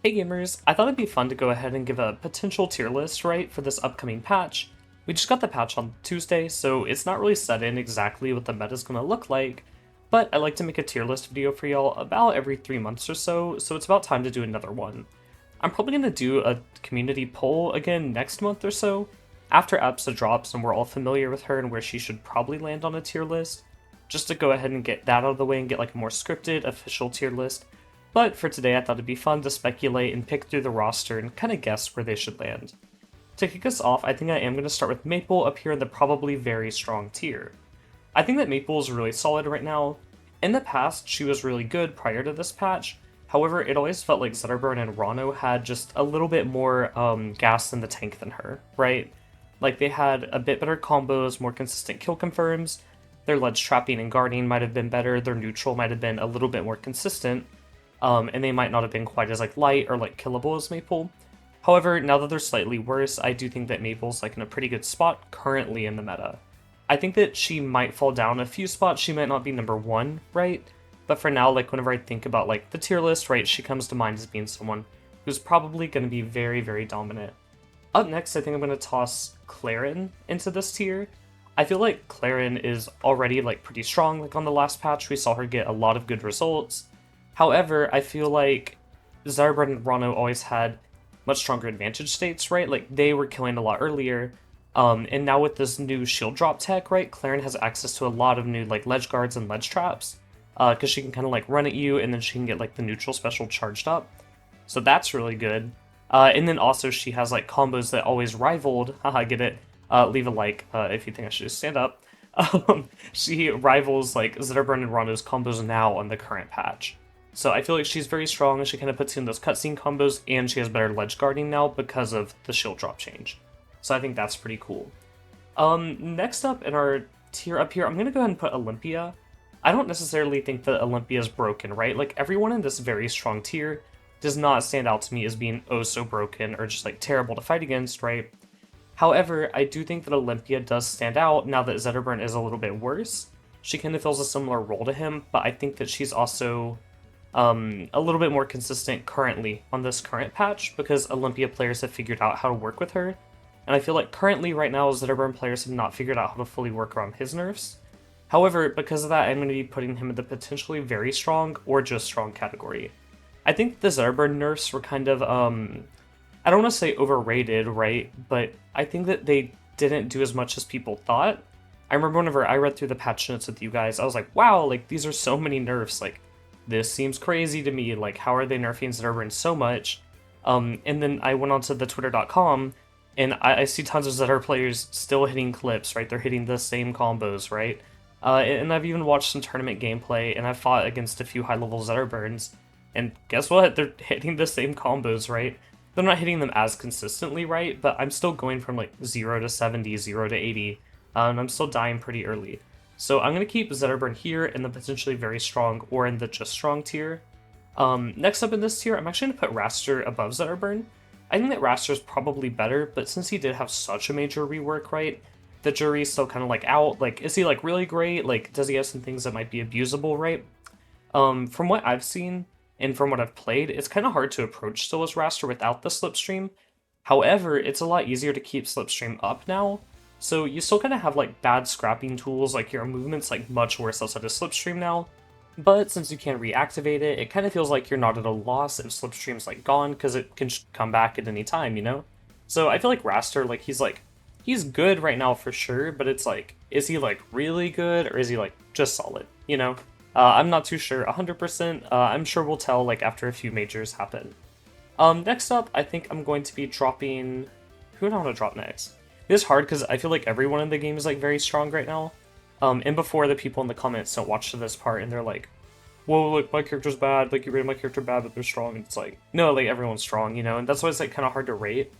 Hey gamers, I thought it'd be fun to go ahead and give a potential tier list, right, for this upcoming patch. We just got the patch on Tuesday, so it's not really set in exactly what the meta's gonna look like, but I like to make a tier list video for y'all about every 3 months or so it's about time to do another one. I'm probably gonna do a community poll again next month or so, after Absa drops and we're all familiar with her and where she should probably land on a tier list, just to go ahead and get that out of the way and get like a more scripted, official tier list. But for today, I thought it'd be fun to speculate and pick through the roster and kind of guess where they should land. To kick us off, I think I am going to start with Maple up here in the probably very strong tier. I think that Maple is really solid right now. In the past, she was really good prior to this patch. However, it always felt like Zetterburn and Rono had just a little bit more gas in the tank than her, right? Like they had a bit better combos, more consistent kill confirms. Their ledge trapping and guarding might have been better. Their neutral might have been a little bit more consistent. And they might not have been quite as like light or like killable as Maple. However, now that they're slightly worse, I do think that Maple's like in a pretty good spot currently in the meta. I think that she might fall down a few spots. She might not be number one, right? But for now, like whenever I think about like the tier list, right, she comes to mind as being someone who's probably going to be very, very dominant. Up next, I think I'm going to toss Claren into this tier. I feel like Claren is already like pretty strong. Like on the last patch, we saw her get a lot of good results. However, I feel like Zetterburn and Rono always had much stronger advantage states, right? Like, they were killing a lot earlier. And now with this new shield drop tech, right, Claren has access to a lot of new, like, ledge guards and ledge traps. Because she can kind of, like, run at you, and then she can get, like, the neutral special charged up. So that's really good. And then also she has, like, combos that always rivaled, haha, get it, leave a like if you think I should just stand up. She rivals, like, Zetterburn and Rono's combos now on the current patch. So I feel like she's very strong, and she kind of puts in those cutscene combos, and she has better ledge guarding now because of the shield drop change. So I think that's pretty cool. Next up in our tier up here, I'm going to go ahead and put Olympia. I don't necessarily think that Olympia is broken, right? Like, everyone in this very strong tier does not stand out to me as being oh so broken or just, like, terrible to fight against, right? However, I do think that Olympia does stand out now that Zetterburn is a little bit worse. She kind of fills a similar role to him, but I think that she's also a little bit more consistent currently on this current patch because Olympia players have figured out how to work with her. And I feel like currently right now Zetterburn players have not figured out how to fully work around his nerfs. However, because of that, I'm going to be putting him in the potentially very strong or just strong category. I think the Zetterburn nerfs were kind of, I don't want to say overrated, right? But I think that they didn't do as much as people thought. I remember whenever I read through the patch notes with you guys, I was like, wow, like these are so many nerfs, like this seems crazy to me, like how are they nerfing Zetterburn so much? And then I went onto the twitter.com and I see tons of Zetter players still hitting clips, right? They're hitting the same combos, right? And I've even watched some tournament gameplay and I've fought against a few high-level Zetterburns, and guess what? They're hitting the same combos, right? They're not hitting them as consistently, right? But I'm still going from like 0 to 70, 0 to 80, and I'm still dying pretty early. So I'm going to keep Zetterburn here in the potentially very strong or in the just strong tier. Next up in this tier, I'm actually going to put Raster above Zetterburn. I think that Raster is probably better, but since he did have such a major rework, right, the jury's still kind of like out. Like, is he like really great? Like, does he have some things that might be abusable, right? From what I've seen and from what I've played, it's kind of hard to approach still as Raster without the slipstream. However, it's a lot easier to keep slipstream up now. So you still kind of have like bad scrapping tools, like your movement's like much worse outside of Slipstream now, but since you can reactivate it, it kind of feels like you're not at a loss if Slipstream's like gone, because it can come back at any time, you know? So I feel like Raster, like he's good right now for sure, but it's like, is he like really good, or is he like just solid, you know? I'm not too sure 100%, I'm sure we'll tell like after a few majors happen. Next up, I think I'm going to be dropping, who do I want to drop next? It's hard because I feel like everyone in the game is like very strong right now. And before the people in the comments don't watch to this part and they're like, whoa, like my character's bad, like you rated my character bad, but they're strong. And it's like, no, like everyone's strong, you know, and that's why it's like kind of hard to rate.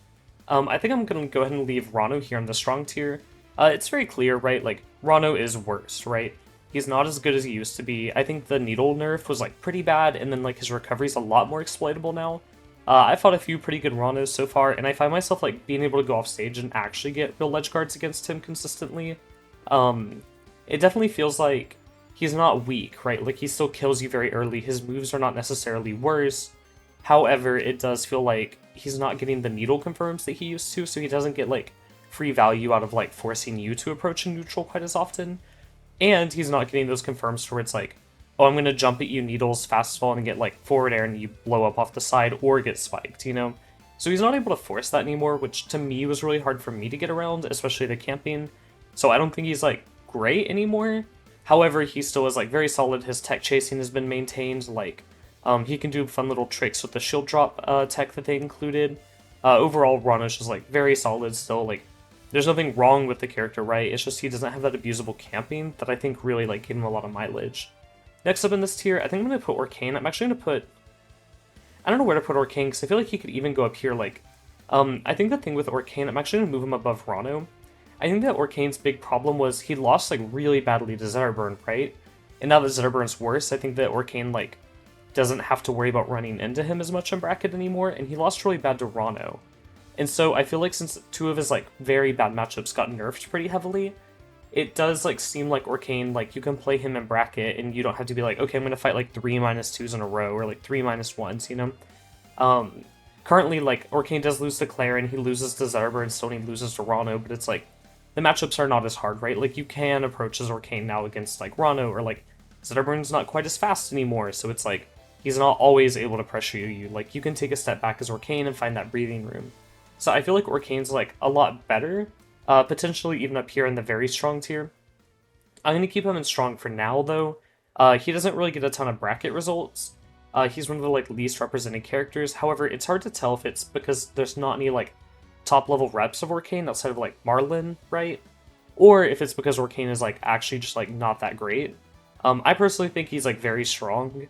I think I'm gonna go ahead and leave Rono here in the strong tier. It's very clear, right? Like Rono is worse, right? He's not as good as he used to be. I think the needle nerf was like pretty bad, and then like his recovery's a lot more exploitable now. I fought a few pretty good Ronos so far, and I find myself like being able to go off stage and actually get real ledge guards against him consistently. It definitely feels like he's not weak, right? Like he still kills you very early. His moves are not necessarily worse. However, it does feel like he's not getting the needle confirms that he used to, so he doesn't get like free value out of like forcing you to approach a neutral quite as often. And he's not getting those confirms where it's like, oh, I'm gonna jump at you needles, fast fall, and get like forward air and you blow up off the side or get spiked, you know? So he's not able to force that anymore, which to me was really hard for me to get around, especially the camping. So I don't think he's like great anymore. However, he still is like very solid. His tech chasing has been maintained. Like, he can do fun little tricks with the shield drop tech that they included. Overall, Rono's just like very solid still. Like, there's nothing wrong with the character, right? It's just he doesn't have that abusable camping that I think really like gave him a lot of mileage. Next up in this tier, I think I'm gonna put Orcane. I'm actually gonna put, I don't know where to put Orcane because I feel like he could even go up here. Like, I think the thing with Orcane, I'm actually gonna move him above Rono. I think that Orcane's big problem was he lost like really badly to Zetterburn, right? And now that Zetterburn's worse, I think that Orcane like doesn't have to worry about running into him as much in bracket anymore, and he lost really bad to Rono. And so I feel like since two of his like very bad matchups got nerfed pretty heavily, it does like seem like Orcane, like you can play him in bracket and you don't have to be like, okay, I'm gonna fight like 3 -2s in a row or like 3 -1s, you know? Currently, like, Orcane does lose to Claren, he loses to Zetterburn, still he loses to Rono, but it's like, the matchups are not as hard, right? Like, you can approach as Orcane now against, like, Rono, or, like, Zetterburn's not quite as fast anymore, so it's like, he's not always able to pressure you. Like, you can take a step back as Orcane and find that breathing room. So I feel like Orcane's, like, a lot better, potentially even up here in the very strong tier. I'm going to keep him in strong for now, though. He doesn't really get a ton of bracket results. He's one of the, like, least represented characters. However, it's hard to tell if it's because there's not any, like, top-level reps of Orcane outside of, like, Marlin, right? Or if it's because Orcane is, like, actually just, like, not that great. I personally think he's, like, very strong.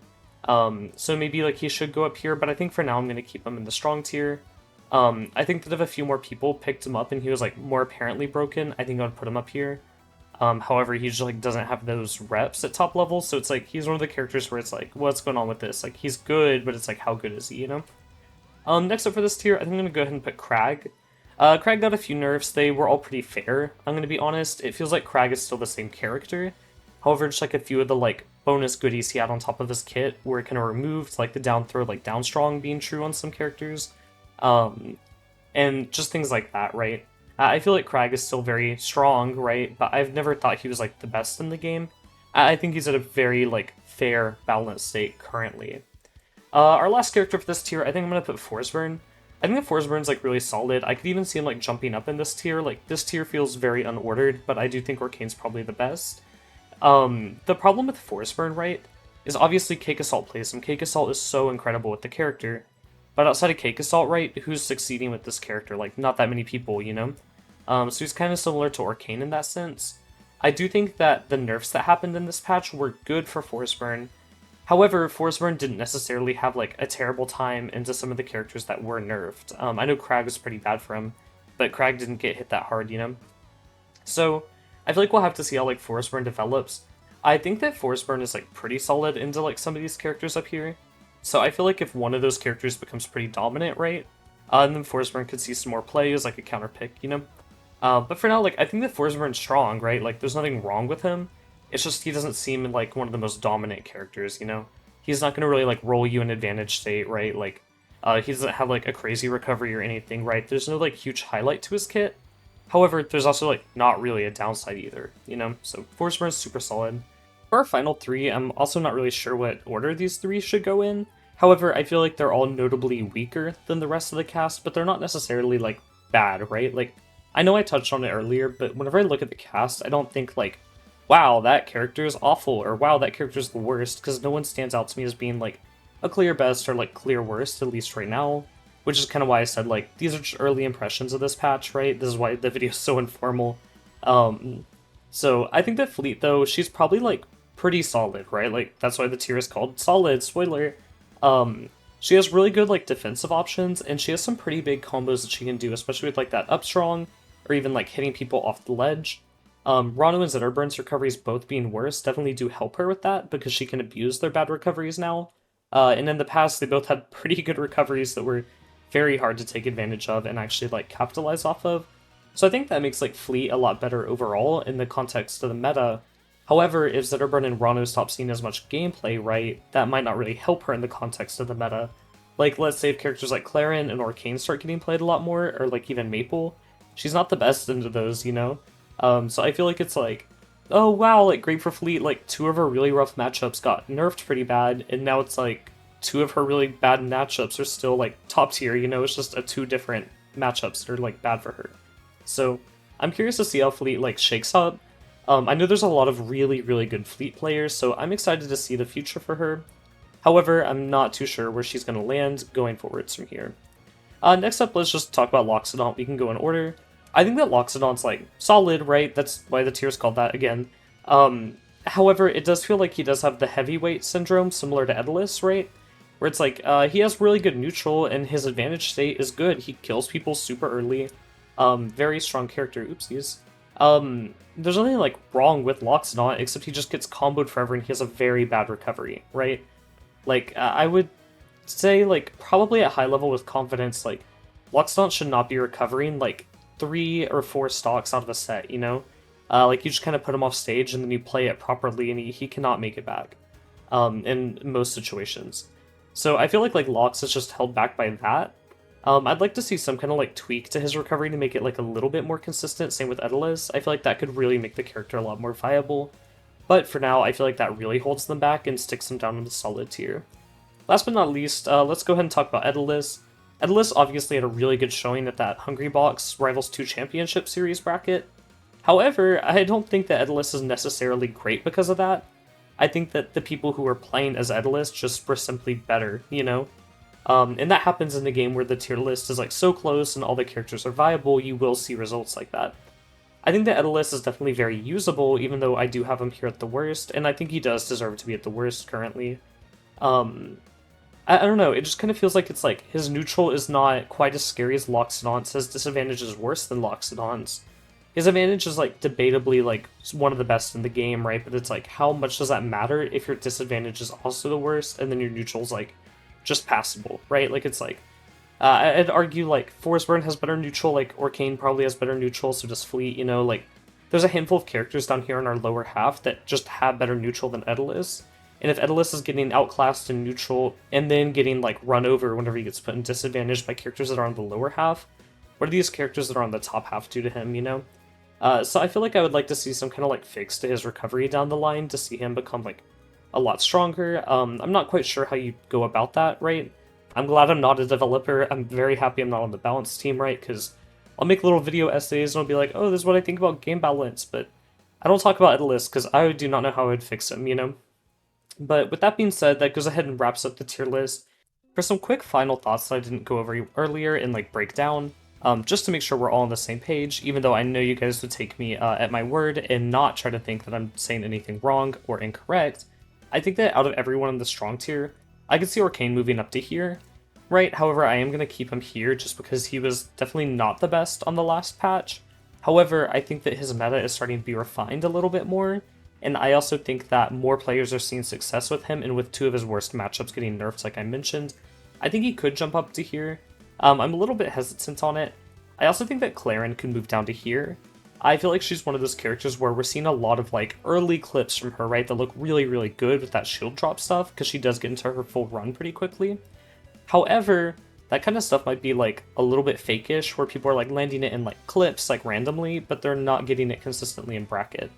So maybe, like, he should go up here, but I think for now I'm going to keep him in the strong tier. I think that if a few more people picked him up and he was, like, more apparently broken, I think I would put him up here. However, he just, like, doesn't have those reps at top level, so it's, like, he's one of the characters where it's, like, what's going on with this? Like, he's good, but it's, like, how good is he, you know? Next up for this tier, I think I'm going to go ahead and put Crag. Crag got a few nerfs, they were all pretty fair, I'm going to be honest. It feels like Crag is still the same character. However, just, like, a few of the, like, bonus goodies he had on top of his kit were kind of removed, like the down throw, like, down strong being true on some characters. And just things like that, right? I feel like Crag is still very strong, right? But I've never thought he was, like, the best in the game. I think he's at a very, like, fair, balanced state currently. Our last character for this tier, I think I'm going to put Forburn. I think that Forsburn's, like, really solid. I could even see him, like, jumping up in this tier. Like, this tier feels very unordered, but I do think Orcane's probably the best. The problem with Forburn, right, is obviously Cake Assault plays him. Cake Assault is so incredible with the character. But outside of Cake Assault, right, who's succeeding with this character? Like, not that many people, you know? So he's kind of similar to Orcane in that sense. I do think that the nerfs that happened in this patch were good for Forburn. However, Forburn didn't necessarily have, like, a terrible time into some of the characters that were nerfed. I know Crag was pretty bad for him, but Crag didn't get hit that hard, you know? So, I feel like we'll have to see how, like, Forburn develops. I think that Forburn is, like, pretty solid into, like, some of these characters up here. So I feel like if one of those characters becomes pretty dominant, right, then Forburn could see some more play as, like, a counter pick, you know? But for now, like, I think that Forsburn's strong, right? Like, there's nothing wrong with him. It's just he doesn't seem like one of the most dominant characters, you know? He's not going to really, like, roll you in advantage state, right? Like, he doesn't have, like, a crazy recovery or anything, right? There's no, like, huge highlight to his kit. However, there's also, like, not really a downside either, you know? So Forsburn's super solid. For our final three, I'm also not really sure what order these three should go in. However, I feel like they're all notably weaker than the rest of the cast, but they're not necessarily, like, bad, right? Like, I know I touched on it earlier, but whenever I look at the cast, I don't think, like, wow, that character is awful, or wow, that character is the worst, because no one stands out to me as being, like, a clear best or, like, clear worst, at least right now. Which is kind of why I said, like, these are just early impressions of this patch, right? This is why the video is so informal. So I think that Fleet, though, she's probably, like, pretty solid, right? Like, that's why the tier is called solid, spoiler. She has really good, like, defensive options, and she has some pretty big combos that she can do, especially with, like, that up strong, or even, like, hitting people off the ledge. Rono and Zetterburn's recoveries both being worse definitely do help her with that, because she can abuse their bad recoveries now. And in the past, they both had pretty good recoveries that were very hard to take advantage of and actually, like, capitalize off of. So I think that makes, like, Fleet a lot better overall in the context of the meta. However, if Zetterburn and Rono stop seeing as much gameplay, right, that might not really help her in the context of the meta. Like, let's say if characters like Claren and Orcane start getting played a lot more, or like even Maple, she's not the best into those, you know? So I feel like it's like, oh wow, like great for Fleet, like two of her really rough matchups got nerfed pretty bad, and now it's like two of her really bad matchups are still like top tier, you know? It's just two different matchups that are like bad for her. So I'm curious to see how Fleet like shakes up. I know there's a lot of really, really good Fleet players, so I'm excited to see the future for her. However, I'm not too sure where she's going to land going forwards from here. Next up, let's just talk about Lockxodon. We can go in order. I think that Lockxodon's like solid, right? That's why the tier's called that again. However, it does feel like he does have the heavyweight syndrome, similar to Edelus, right? Where it's like, he has really good neutral, and his advantage state is good. He kills people super early. Very strong character, oopsies. There's nothing like wrong with Lockxodon, except he just gets comboed forever and he has a very bad recovery, right? Like, I would say, like, probably at high level with confidence, like, Lockxodon should not be recovering, like, 3 or 4 stocks out of a set, you know? Like, you just kind of put him off stage and then you play it properly and he cannot make it back, in most situations. So I feel like Lox is just held back by that. I'd like to see some kind of, like, tweak to his recovery to make it, like, a little bit more consistent, same with Edelus. I feel like that could really make the character a lot more viable. But for now, I feel like that really holds them back and sticks them down in the solid tier. Last but not least, let's go ahead and talk about Edelus. Edelus obviously had a really good showing at that Hungry Box Rivals 2 Championship Series bracket. However, I don't think that Edelus is necessarily great because of that. I think that the people who were playing as Edelus just were simply better, you know? And that happens in the game where the tier list is like so close and all the characters are viable, you will see results like that. I think that Edelus is definitely very usable, even though I do have him here at the worst, and I think he does deserve to be at the worst currently. I don't know, it just kind of feels like it's like his neutral is not quite as scary as Lockxodon's, his disadvantage is worse than Lockxodon's. His advantage is like debatably like one of the best in the game, right? But it's like, how much does that matter if your disadvantage is also the worst, and then your neutral's like just passable, right? Like it's like, I'd argue, like, Forburn has better neutral, like, Orcane probably has better neutral, so does Fleet, you know, like, there's a handful of characters down here in our lower half that just have better neutral than Edelus, and if Edelus is getting outclassed in neutral, and then getting, like, run over whenever he gets put in disadvantage by characters that are on the lower half, what are these characters that are on the top half do to him, you know? So I feel like I would like to see some kind of, like, fix to his recovery down the line to see him become, like, a lot stronger. I'm not quite sure how you go about that, right? I'm glad I'm not a developer. I'm very happy I'm not on the balance team, right? Because I'll make little video essays and I'll be like, oh, this is what I think about game balance, but I don't talk about Edelus because I do not know how I would fix him, you know? But with that being said, that goes ahead and wraps up the tier list. For some quick final thoughts that I didn't go over earlier and like break down, just to make sure we're all on the same page, even though I know you guys would take me at my word and not try to think that I'm saying anything wrong or incorrect, I think that out of everyone in the strong tier, I could see Orcane moving up to here, right? However, I am going to keep him here just because he was definitely not the best on the last patch. However, I think that his meta is starting to be refined a little bit more, and I also think that more players are seeing success with him, and with 2 of his worst matchups getting nerfed like I mentioned, I think he could jump up to here. I'm a little bit hesitant on it. I also think that Claren could move down to here. I feel like she's one of those characters where we're seeing a lot of like early clips from her, right, that look really, really good with that shield drop stuff, because she does get into her full run pretty quickly. However, that kind of stuff might be like a little bit fakeish, where people are like landing it in like clips like randomly, but they're not getting it consistently in bracket.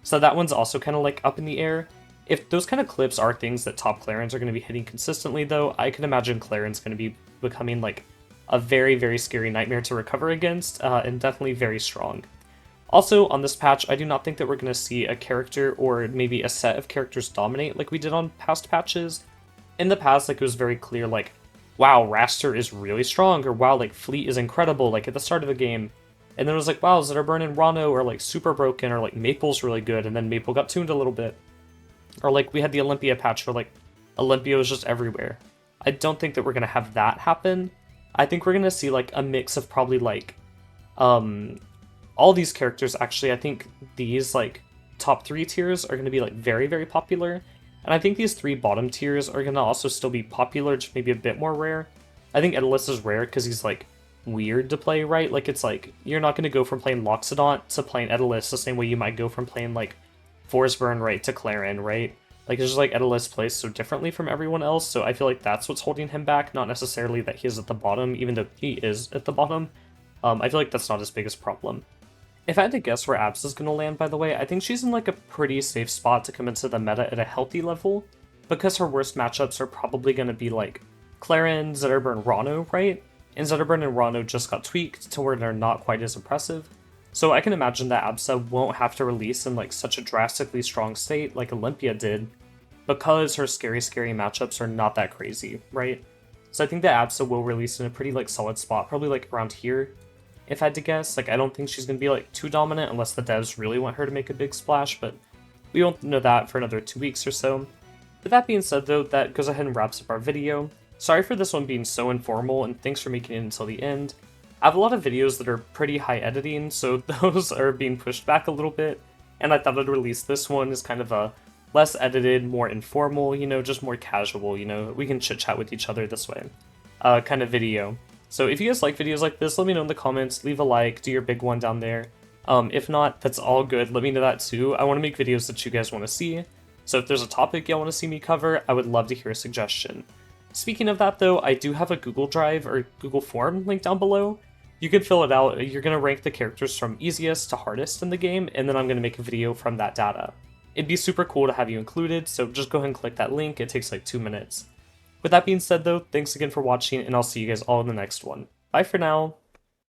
So that one's also kind of like up in the air. If those kind of clips are things that top Clarens are going to be hitting consistently, though, I can imagine Claren's going to be becoming like a very, very scary nightmare to recover against, and definitely very strong. Also, on this patch, I do not think that we're going to see a character or maybe a set of characters dominate like we did on past patches. In the past, like, it was very clear, like, wow, Raster is really strong, or wow, like, Fleet is incredible, like, at the start of the game. And then it was like, wow, Zitterburn and Rono are, like, super broken, or, like, Maple's really good, and then Maple got tuned a little bit. Or, like, we had the Olympia patch where, like, Olympia was just everywhere. I don't think that we're going to have that happen. I think we're going to see, like, a mix of probably, like, all these characters, actually. I think these, like, top 3 tiers are going to be, like, very, very popular. And I think these 3 bottom tiers are going to also still be popular, just maybe a bit more rare. I think Edelus is rare because he's, like, weird to play, right? Like, it's like, you're not going to go from playing Lockxodon to playing Edelus the same way you might go from playing, like, Forburn, right, to Claren, right? Like, he's just like at a list placed so differently from everyone else, so I feel like that's what's holding him back, not necessarily that he is at the bottom, even though he is at the bottom. I feel like that's not his biggest problem. If I had to guess where Abs is going to land, by the way, I think she's in like a pretty safe spot to come into the meta at a healthy level, because her worst matchups are probably going to be like Claren, Zetterburn, Rono, right? And Zetterburn and Rono just got tweaked to where they're not quite as impressive. So I can imagine that Absa won't have to release in like such a drastically strong state like Olympia did, because her scary matchups are not that crazy, right? So I think that Absa will release in a pretty like solid spot, probably like around here. If I had to guess, like I don't think she's gonna be like too dominant unless the devs really want her to make a big splash, but we won't know that for another 2 weeks or so. With that being said though, that goes ahead and wraps up our video. Sorry for this one being so informal, and thanks for making it until the end. I have a lot of videos that are pretty high editing, so those are being pushed back a little bit, and I thought I'd release this one as kind of a less edited, more informal, you know, just more casual, you know, we can chit-chat with each other this way, kind of video. So if you guys like videos like this, let me know in the comments, leave a like, do your big one down there. If not, that's all good, let me know that too. I want to make videos that you guys want to see, so if there's a topic y'all want to see me cover, I would love to hear a suggestion. Speaking of that though, I do have a Google Drive or Google form linked down below. You can fill it out. You're going to rank the characters from easiest to hardest in the game, and then I'm going to make a video from that data. It'd be super cool to have you included, so just go ahead and click that link. It takes like 2 minutes. With that being said though, thanks again for watching, and I'll see you guys all in the next one. Bye for now.